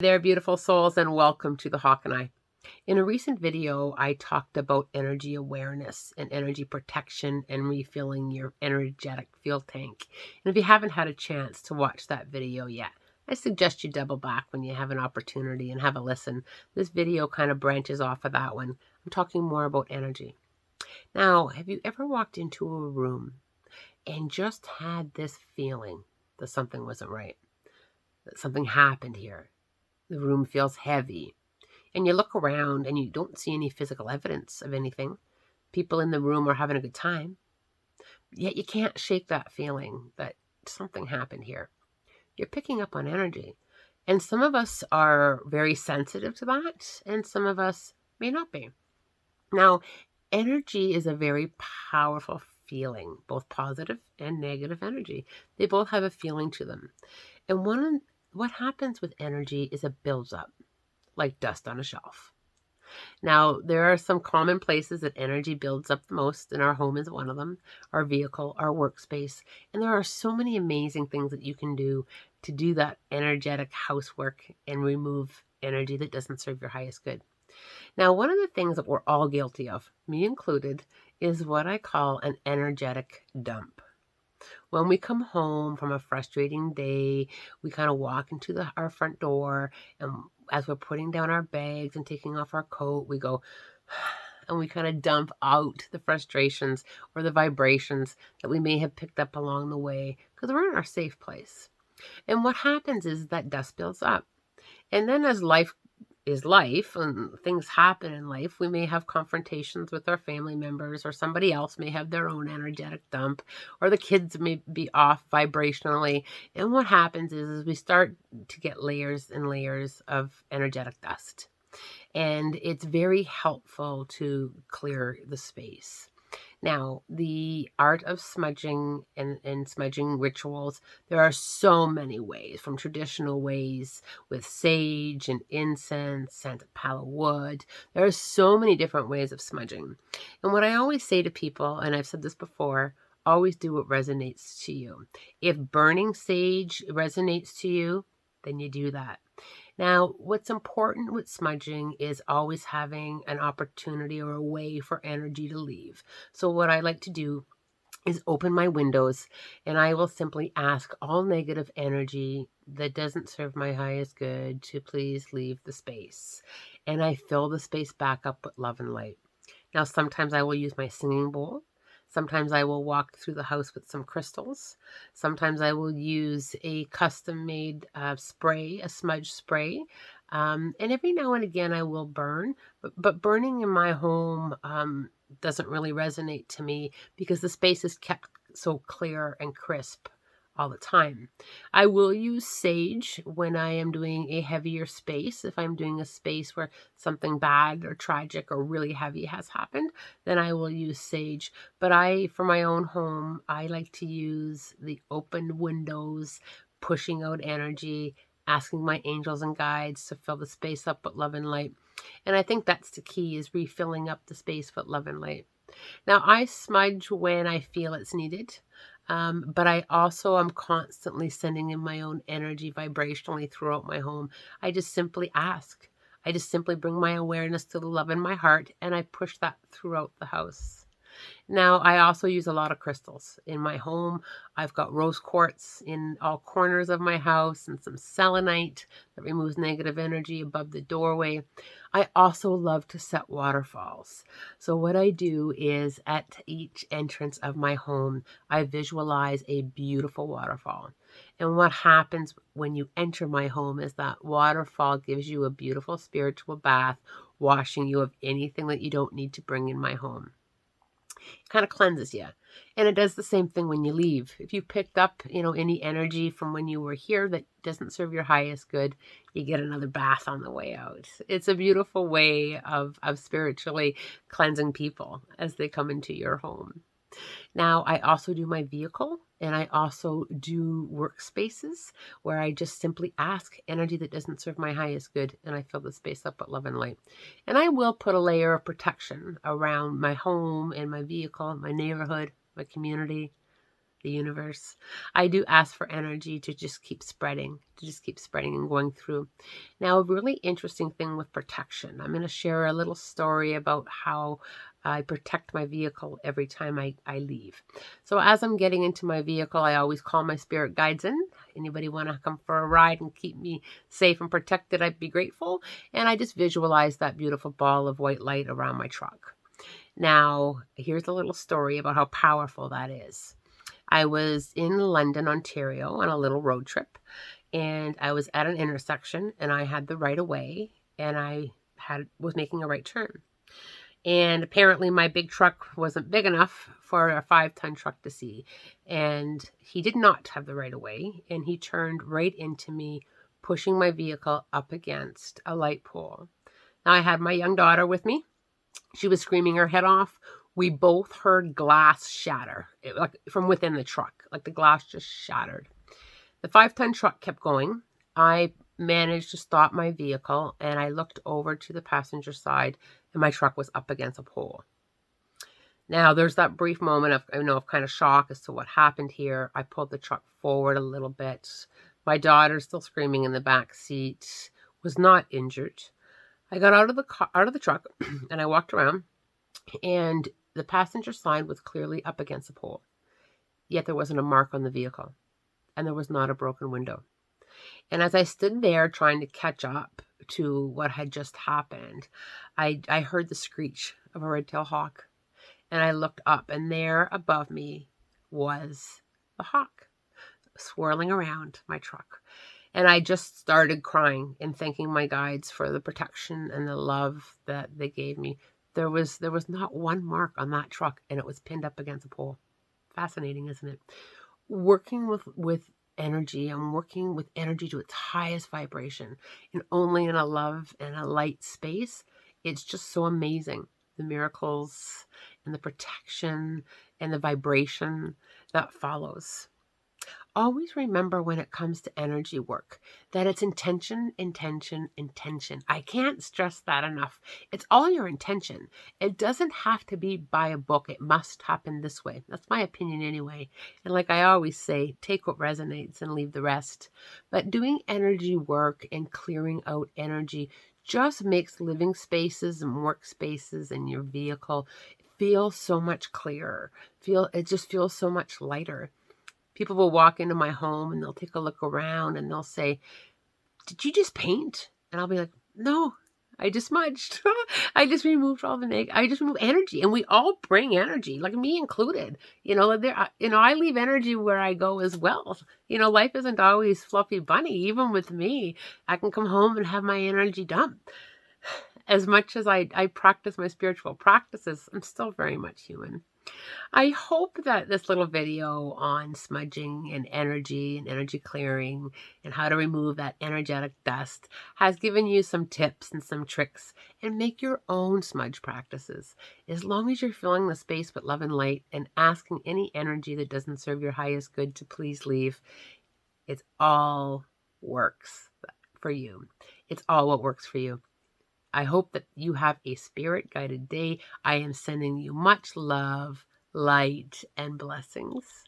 There, beautiful souls, and welcome to the Hawk and I. In a recent video, I talked about energy awareness and energy protection and refilling your energetic fuel tank. And if you haven't had a chance to watch that video yet, I suggest you double back when you have an opportunity and have a listen. This video kind of branches off of that one. I'm talking more about energy. Now, have you ever walked into a room and just had this feeling that something wasn't right, that something happened here? The room feels heavy, and you look around and you don't see any physical evidence of anything. People in the room are having a good time, yet you can't shake that feeling that something happened here. You're picking up on energy. And some of us are very sensitive to that, and some of us may not be. Now, energy is a very powerful feeling, both positive and negative energy. They both have a feeling to them. And what happens with energy is it builds up like dust on a shelf. Now, there are some common places that energy builds up the most, and our home is one of them, our vehicle, our workspace. And there are so many amazing things that you can do to do that energetic housework and remove energy that doesn't serve your highest good. Now, one of the things that we're all guilty of, me included, is what I call an energetic dump. When we come home from a frustrating day, we kind of walk into our front door, and as we're putting down our bags and taking off our coat, we go, and we kind of dump out the frustrations or the vibrations that we may have picked up along the way because we're in our safe place. And what happens is that dust builds up. And then as life is life and things happen in life, we may have confrontations with our family members, or somebody else may have their own energetic dump, or the kids may be off vibrationally. And what happens is we start to get layers and layers of energetic dust. And it's very helpful to clear the space. Now, the art of smudging and smudging rituals, there are so many ways, from traditional ways with sage and incense, scented palo wood. There are so many different ways of smudging. And what I always say to people, and I've said this before, always do what resonates to you. If burning sage resonates to you, then you do that. Now, what's important with smudging is always having an opportunity or a way for energy to leave. So what I like to do is open my windows, and I will simply ask all negative energy that doesn't serve my highest good to please leave the space. And I fill the space back up with love and light. Now, sometimes I will use my singing bowl. Sometimes I will walk through the house with some crystals. Sometimes I will use a custom-made spray, a smudge spray. And every now and again I will burn. But burning in my home doesn't really resonate to me because the space is kept so clear and crisp all the time. I will use sage when I am doing a heavier space. If I'm doing a space where something bad or tragic or really heavy has happened, then I will use sage. But for my own home, I like to use the open windows, pushing out energy, asking my angels and guides to fill the space up with love and light. And I think that's the key, is refilling up the space with love and light. Now, I smudge when I feel it's needed, but I also am constantly sending in my own energy vibrationally throughout my home. I just simply ask. I just simply bring my awareness to the love in my heart, and I push that throughout the house. Now, I also use a lot of crystals in my home. I've got rose quartz in all corners of my house and some selenite that removes negative energy above the doorway. I also love to set waterfalls. So what I do is at each entrance of my home, I visualize a beautiful waterfall. And what happens when you enter my home is that waterfall gives you a beautiful spiritual bath, washing you of anything that you don't need to bring in my home. Kind of cleanses you. And it does the same thing when you leave. If you picked up, any energy from when you were here that doesn't serve your highest good, you get another bath on the way out. It's a beautiful way of spiritually cleansing people as they come into your home. Now, I also do my vehicle, and I also do workspaces where I just simply ask energy that doesn't serve my highest good, and I fill the space up with love and light. And I will put a layer of protection around my home and my vehicle, my neighborhood, my community, the universe. I do ask for energy to just keep spreading, and going through. Now, a really interesting thing with protection. I'm going to share a little story about how I protect my vehicle every time I leave. So as I'm getting into my vehicle, I always call my spirit guides in. Anybody want to come for a ride and keep me safe and protected, I'd be grateful. And I just visualize that beautiful ball of white light around my truck. Now, here's a little story about how powerful that is. I was in London, Ontario on a little road trip, and I was at an intersection, and I had the right of way, and I was making a right turn. And apparently my big truck wasn't big enough for a 5-ton truck to see. And he did not have the right of way, and he turned right into me, pushing my vehicle up against a light pole. Now, I had my young daughter with me. She was screaming her head off. We both heard glass shatter, like from within the truck, like the glass just shattered. The 5-ton truck kept going. I managed to stop my vehicle, and I looked over to the passenger side, and my truck was up against a pole. Now, there's that brief moment of kind of shock as to what happened here. I pulled the truck forward a little bit. My daughter, still screaming in the back seat, was not injured. I got out of the truck, and I walked around, and the passenger side was clearly up against a pole. Yet there wasn't a mark on the vehicle, and there was not a broken window. And as I stood there trying to catch up to what had just happened, I heard the screech of a red-tailed hawk. And I looked up, and there above me was the hawk swirling around my truck. And I just started crying and thanking my guides for the protection and the love that they gave me. There was not one mark on that truck, and it was pinned up against a pole. Fascinating, isn't it? Working with energy, I'm working with energy to its highest vibration, and only in a love and a light space. It's just so amazing. The miracles and the protection and the vibration that follows. Always remember when it comes to energy work that it's intention, intention, intention. I can't stress that enough. It's all your intention. It doesn't have to be by a book. It must happen this way. That's my opinion anyway. And like I always say, take what resonates and leave the rest. But doing energy work and clearing out energy just makes living spaces and workspaces in your vehicle feel so much clearer. It just feels so much lighter. People will walk into my home and they'll take a look around and they'll say, "Did you just paint?" And I'll be like, "No, I just smudged." I just removed all the I just removed energy, and we all bring energy, like me included. I leave energy where I go as well. Life isn't always fluffy bunny. Even with me, I can come home and have my energy dumped. As much as I practice my spiritual practices, I'm still very much human. I hope that this little video on smudging and energy clearing and how to remove that energetic dust has given you some tips and some tricks, and make your own smudge practices. As long as you're filling the space with love and light and asking any energy that doesn't serve your highest good to please leave, it all works for you. It's all what works for you. I hope that you have a spirit-guided day. I am sending you much love, light, and blessings.